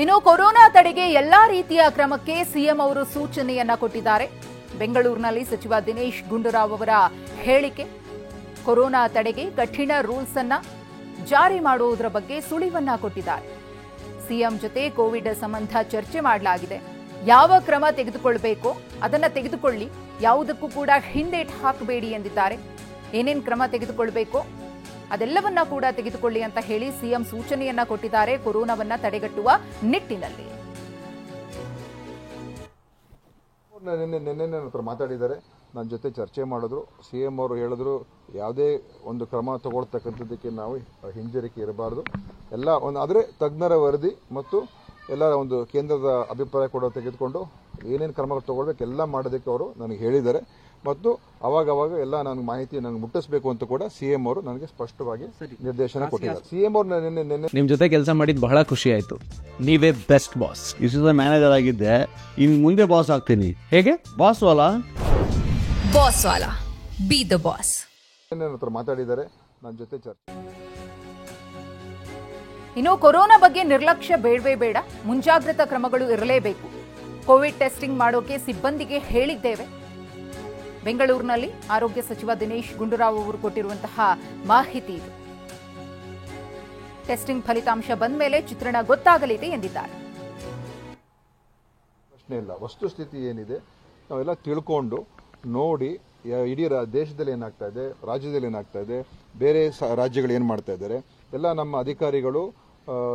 ಇನ್ನು ಕೊರೋನಾ ತಡೆಗೆ ಎಲ್ಲಾ ರೀತಿಯ ಕ್ರಮಕ್ಕೆ ಸಿಎಂ ಅವರು ಸೂಚನೆಯನ್ನ ಕೊಟ್ಟಿದ್ದಾರೆ. ಬೆಂಗಳೂರಿನಲ್ಲಿ ಸಚಿವ ದಿನೇಶ್ ಗುಂಡೂರಾವ್ ಅವರ ಹೇಳಿಕೆ, ಕೊರೋನಾ ತಡೆಗೆ ಕಠಿಣ ರೂಲ್ಸ್ ಅನ್ನ ಜಾರಿ ಮಾಡುವುದರ ಬಗ್ಗೆ ಸುಳಿವನ್ನ ಕೊಟ್ಟಿದ್ದಾರೆ. ಸಿಎಂ ಜೊತೆ ಕೋವಿಡ್ ಸಂಬಂಧ ಚರ್ಚೆ ಮಾಡಲಾಗಿದೆ. ಯಾವ ಕ್ರಮ ತೆಗೆದುಕೊಳ್ಳಬೇಕೋ ಅದನ್ನ ತೆಗೆದುಕೊಳ್ಳಿ, ಯಾವುದಕ್ಕೂ ಕೂಡ ಹಿಂದೇಟು ಹಾಕಬೇಡಿ ಎಂದಿದ್ದಾರೆ. ಏನೇನು ಕ್ರಮ ತೆಗೆದುಕೊಳ್ಳಬೇಕೋ ಅದೆಲ್ಲವನ್ನ ಕೂಡ ತೆಗೆದುಕೊಳ್ಳಿ ಅಂತ ಹೇಳಿ ಸಿಎಂ ಸೂಚನೆಯನ್ನ ಕೊಟ್ಟಿದ್ದಾರೆ ಕೊರೋನಾವನ್ನ ತಡೆಗಟ್ಟುವ ನಿಟ್ಟಿನಲ್ಲಿ. ನಿನ್ನೆ ನನ್ನ ಹತ್ರ ಮಾತಾಡಿದ್ದಾರೆ, ನನ್ನ ಜೊತೆ ಚರ್ಚೆ ಮಾಡಿದ್ರು. ಸಿಎಂ ಅವರು ಹೇಳಿದ್ರು ಯಾವುದೇ ಒಂದು ಕ್ರಮ ತಗೊಳ್ತಕ್ಕಂಥದ್ದಕ್ಕೆ ನಾವು ಹಿಂಜರಿಕೆ ಇರಬಾರ್ದು. ಎಲ್ಲ ಆದರೆ ತಜ್ಞರ ವರದಿ ಮತ್ತು ಎಲ್ಲ ಒಂದು ಕೇಂದ್ರದ ಅಭಿಪ್ರಾಯ ಕೂಡ ತೆಗೆದುಕೊಂಡು ಏನೇನು ಕ್ರಮಗಳು ತಗೊಳ್ಬೇಕು ಎಲ್ಲ ಮಾಡೋದಕ್ಕೆ ಅವರು ನನಗೆ ಹೇಳಿದ್ದಾರೆ. ಮತ್ತು ಅವಾಗ ಎಲ್ಲ ನನಗೆ ಮಾಹಿತಿ ನನಗೆ ಮುಟ್ಟಿಸಬೇಕು ಅಂತ ಕೂಡ ಸಿಎಂ ಅವರು ನನಗೆ ಸ್ಪಷ್ಟವಾಗಿ ನಿರ್ದೇಶನ ಕೊಟ್ಟಿದ್ದಾರೆ. ಸಿಎಂ ಅವರು ನಿನ್ನೆ ನಿಮ್ ಜೊತೆ ಕೆಲಸ ಮಾಡಿದ್ ಬಹಳ ಖುಷಿ ಆಯ್ತು. ನೀವೇ ಬೆಸ್ಟ್ ಬಾಸ್. ಇಷ್ಟು ಮ್ಯಾನೇಜರ್ ಆಗಿದ್ದೆ, ಇನ್ ಮುಂದೆ ಬಾಸ್ ಆಗ್ತೀನಿ. ಹೇಗೆ boss Vala boss Vala B the boss. ನನ್ನ ಹತ್ರ ಮಾತಾಡಿದ್ದಾರೆ, ನನ್ನ ಜೊತೆ ಚರ್ಚೆ. ಇನ್ನು ಕೊರೋನಾ ಬಗ್ಗೆ ನಿರ್ಲಕ್ಷ್ಯ ಬೇಡವೇ ಬೇಡ, ಮುಂಜಾಗ್ರತಾ ಕ್ರಮಗಳು ಇರಲೇಬೇಕು. ಕೋವಿಡ್ ಟೆಸ್ಟಿಂಗ್ ಮಾಡೋಕೆ ಸಿಬ್ಬಂದಿಗೆ ಹೇಳಿದ್ದೇವೆ. ಬೆಂಗಳೂರಿನಲ್ಲಿ ಆರೋಗ್ಯ ಸಚಿವ ದಿನೇಶ್ ಗುಂಡೂರಾವ್ ಅವರು ಕೊಟ್ಟಿರುವಂತಹ ಮಾಹಿತಿ ಇದು. ಟೆಸ್ಟಿಂಗ್ ಫಲಿತಾಂಶ ಬಂದ ಮೇಲೆ ಚಿತ್ರಣ ಗೊತ್ತಾಗಲಿದೆ ಎಂದಿದ್ದಾರೆ. ಪ್ರಶ್ನೆ ಇಲ್ಲ, ವಸ್ತುಸ್ಥಿತಿ ಏನಿದೆ ನಾವೆಲ್ಲ ತಿಳ್ಕೊಂಡು ನೋಡಿ ಇಡೀ ದೇಶದಲ್ಲಿ ಏನಾಗ್ತಾ ಇದೆ, ರಾಜ್ಯದಲ್ಲಿ ಏನಾಗ್ತಾ ಇದೆ, ಬೇರೆ ರಾಜ್ಯಗಳು ಏನು ಮಾಡ್ತಾ ಇದ್ದಾರೆ, ಎಲ್ಲ ನಮ್ಮ ಅಧಿಕಾರಿಗಳು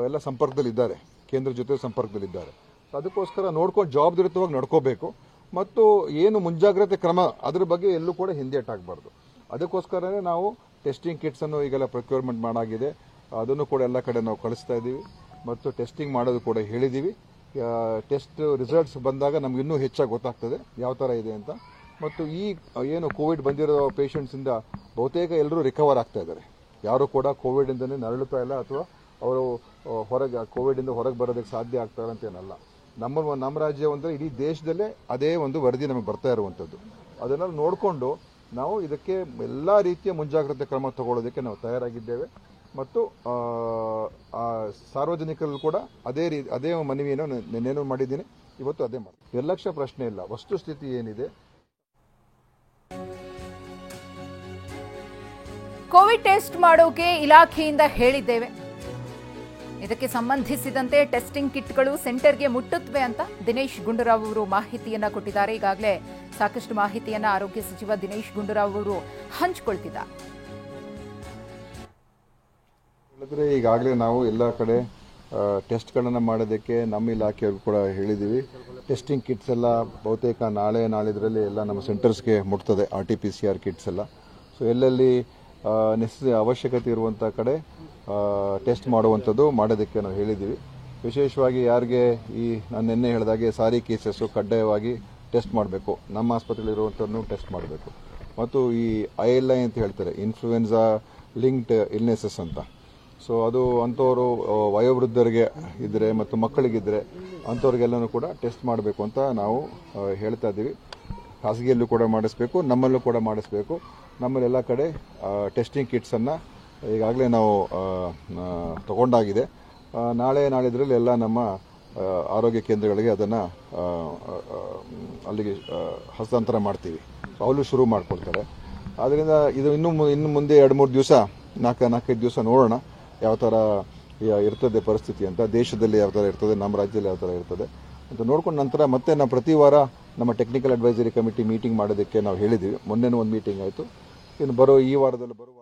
ಎಲ್ಲ ಸಂಪರ್ಕದಲ್ಲಿದ್ದಾರೆ, ಕೇಂದ್ರ ಜೊತೆ ಸಂಪರ್ಕದಲ್ಲಿದ್ದಾರೆ. ಅದಕ್ಕೋಸ್ಕರ ನೋಡ್ಕೊಂಡು ಜವಾಬ್ದಾರಿಯುತವಾಗಿ ನಡ್ಕೋಬೇಕು. ಮತ್ತು ಏನು ಮುಂಜಾಗ್ರತೆ ಕ್ರಮ ಅದ್ರ ಬಗ್ಗೆ ಎಲ್ಲೂ ಕೂಡ ಹಿಂದೇಟಾಗಬಾರ್ದು. ಅದಕ್ಕೋಸ್ಕರನೇ ನಾವು ಟೆಸ್ಟಿಂಗ್ ಕಿಟ್ಸ್ ಅನ್ನು ಈಗೆಲ್ಲ ಪ್ರೊಕ್ಯೂರ್ಮೆಂಟ್ ಮಾಡಾಗಿದೆ. ಅದನ್ನು ಕೂಡ ಎಲ್ಲ ಕಡೆ ನಾವು ಕಳಿಸ್ತಾ ಇದ್ದೀವಿ ಮತ್ತು ಟೆಸ್ಟಿಂಗ್ ಮಾಡೋದು ಕೂಡ ಹೇಳಿದ್ದೀವಿ. ಟೆಸ್ಟ್ ರಿಸಲ್ಟ್ಸ್ ಬಂದಾಗ ನಮ್ಗೆ ಇನ್ನೂ ಹೆಚ್ಚಾಗಿ ಗೊತ್ತಾಗ್ತದೆ ಯಾವ ಥರ ಇದೆ ಅಂತ. ಮತ್ತು ಈ ಏನು ಕೋವಿಡ್ ಬಂದಿರೋ ಪೇಷಂಟ್ಸಿಂದ ಬಹುತೇಕ ಎಲ್ಲರೂ ರಿಕವರ್ ಆಗ್ತಾ ಇದ್ದಾರೆ. ಯಾರು ಕೂಡ ಕೋವಿಡಿಂದನೇ ನರಳುತ್ತಾ ಇಲ್ಲ ಅಥವಾ ಅವರು ಕೋವಿಡಿಂದ ಹೊರಗೆ ಬರೋದಕ್ಕೆ ಸಾಧ್ಯ ಆಗ್ತಾರೆ ಅಂತೇನಲ್ಲ. ನಮ್ಮ ರಾಜ್ಯ ಅಂದರೆ ಇಡೀ ದೇಶದಲ್ಲೇ ಅದೇ ಒಂದು ವರದಿ ನಮಗೆ ಬರ್ತಾ ಇರುವಂಥದ್ದು. ಅದನ್ನು ನೋಡಿಕೊಂಡು ನಾವು ಇದಕ್ಕೆ ಎಲ್ಲ ರೀತಿಯ ಮುಂಜಾಗ್ರತೆ ಕ್ರಮ ತಗೊಳ್ಳೋದಕ್ಕೆ ನಾವು ತಯಾರಾಗಿದ್ದೇವೆ. ಮತ್ತು ಸಾರ್ವಜನಿಕರು ಕೂಡ ಅದೇ ಮನವಿಯನ್ನು ನಿನ್ನೇನು ಮಾಡಿದ್ದೀನಿ, ಇವತ್ತು ಅದೇ ಮಾಡಿ. ನಿರ್ಲಕ್ಷ್ಯ ಪ್ರಶ್ನೆ ಇಲ್ಲ, ವಸ್ತುಸ್ಥಿತಿ ಏನಿದೆ. ಕೋವಿಡ್ ಟೆಸ್ಟ್ ಮಾಡೋಕೆ ಇಲಾಖೆಯಿಂದ ಹೇಳಿದ್ದೇವೆ. ಇದಕ್ಕೆ ಸಂಬಂಧಿಸಿದಂತೆ ಟೆಸ್ಟಿಂಗ್ ಕಿಟ್ಗಳು ಸೆಂಟರ್ಗೆ ಮುಟ್ಟುತ್ತವೆ ಅಂತ ದಿನೇಶ್ ಗುಂಡೂರಾವ್ ಅವರು ಮಾಹಿತಿಯನ್ನ ಕೊಟ್ಟಿದ್ದಾರೆ. ಈಗಾಗಲೇ ಸಾಕಷ್ಟು ಮಾಹಿತಿಯನ್ನ ಆರೋಗ್ಯ ಸಚಿವ ದಿನೇಶ್ ಗುಂಡೂರಾವ್ ಅವರು ಹಂಚಿಕೊಳ್ತಿದ್ದಾರೆ. ಈಗಾಗಲೇ ನಾವು ಎಲ್ಲ ಕಡೆ ಟೆಸ್ಟ್ಗಳನ್ನು ಮಾಡೋದಕ್ಕೆ ನಮ್ಮ ಇಲಾಖೆಯವ್ರಿಗೂ ಕೂಡ ಹೇಳಿದ್ದೀವಿ. ಟೆಸ್ಟಿಂಗ್ ಕಿಟ್ಸ್ ಎಲ್ಲ ಬಹುತೇಕ ನಾಳಿದ್ರಲ್ಲಿ ಎಲ್ಲ ನಮ್ಮ ಸೆಂಟರ್ಸ್ಗೆ ಮುಟ್ತದೆ, RT-PCR ಕಿಟ್ಸ್ ಎಲ್ಲ. ಸೊ ಎಲ್ಲೆಲ್ಲಿ ಅವಶ್ಯಕತೆ ಇರುವಂಥ ಕಡೆ ಟೆಸ್ಟ್ ಮಾಡುವಂಥದ್ದು ಮಾಡೋದಕ್ಕೆ ನಾವು ಹೇಳಿದ್ದೀವಿ. ವಿಶೇಷವಾಗಿ ಯಾರಿಗೆ ನಾನು ನಿನ್ನೆ ಹೇಳಿದಾಗೆ ಸಾರಿ ಕೇಸಸ್ಸು ಕಡ್ಡಾಯವಾಗಿ ಟೆಸ್ಟ್ ಮಾಡಬೇಕು, ನಮ್ಮ ಆಸ್ಪತ್ರೆಯಲ್ಲಿರುವಂಥನ್ನು ಟೆಸ್ಟ್ ಮಾಡಬೇಕು. ಮತ್ತು ಈ ILI ಅಂತ ಹೇಳ್ತಾರೆ, ಇನ್ಫ್ಲೂಯೆನ್ಸಾ ಲಿಂಕ್ಡ್ ಇಲ್ನೆಸಸ್ ಅಂತ. ಸೊ ಅದು ಅಂಥವರು ವಯೋವೃದ್ಧರಿಗೆ ಇದ್ದರೆ ಮತ್ತು ಮಕ್ಕಳಿಗಿದ್ದರೆ ಅಂಥವ್ರಿಗೆಲ್ಲನೂ ಕೂಡ ಟೆಸ್ಟ್ ಮಾಡಬೇಕು ಅಂತ ನಾವು ಹೇಳ್ತಾ ಇದ್ದೀವಿ. ಖಾಸಗಿಯಲ್ಲೂ ಕೂಡ ಮಾಡಿಸ್ಬೇಕು, ನಮ್ಮಲ್ಲೂ ಕೂಡ ಮಾಡಿಸ್ಬೇಕು. ನಮ್ಮಲ್ಲೆಲ್ಲ ಕಡೆ ಟೆಸ್ಟಿಂಗ್ ಕಿಟ್ಸನ್ನು ಈಗಾಗಲೇ ನಾವು ತಗೊಂಡಾಗಿದೆ. ನಾಳಿದ್ರಲ್ಲಿ ಎಲ್ಲ ನಮ್ಮ ಆರೋಗ್ಯ ಕೇಂದ್ರಗಳಿಗೆ ಅದನ್ನು ಅಲ್ಲಿಗೆ ಹಸ್ತಾಂತರ ಮಾಡ್ತೀವಿ. ಅವಳು ಶುರು ಮಾಡ್ಕೊಳ್ತಾರೆ. ಆದ್ದರಿಂದ ಇದು ಇನ್ನು ಮುಂದೆ 2-3 ದಿವಸ 4-5 ದಿವಸ ನೋಡೋಣ ಯಾವ ಥರ ಇರ್ತದೆ ಪರಿಸ್ಥಿತಿ ಅಂತ. ದೇಶದಲ್ಲಿ ಯಾವ ಥರ ಇರ್ತದೆ, ನಮ್ಮ ರಾಜ್ಯದಲ್ಲಿ ಯಾವ ಥರ ಇರ್ತದೆ ಅಂತ ನೋಡ್ಕೊಂಡು ನಂತರ ಮತ್ತೆ ನಾವು ಪ್ರತಿ ವಾರ ನಮ್ಮ ಟೆಕ್ನಿಕಲ್ ಅಡ್ವೈಸರಿ ಕಮಿಟಿ ಮೀಟಿಂಗ್ ಮಾಡೋದಕ್ಕೆ ನಾವು ಹೇಳಿದ್ದೀವಿ. ಮೊನ್ನೆನೂ ಒಂದು ಮೀಟಿಂಗ್ ಆಯಿತು. ಇನ್ನು ಈ ವಾರದಲ್ಲಿ ಬರುವ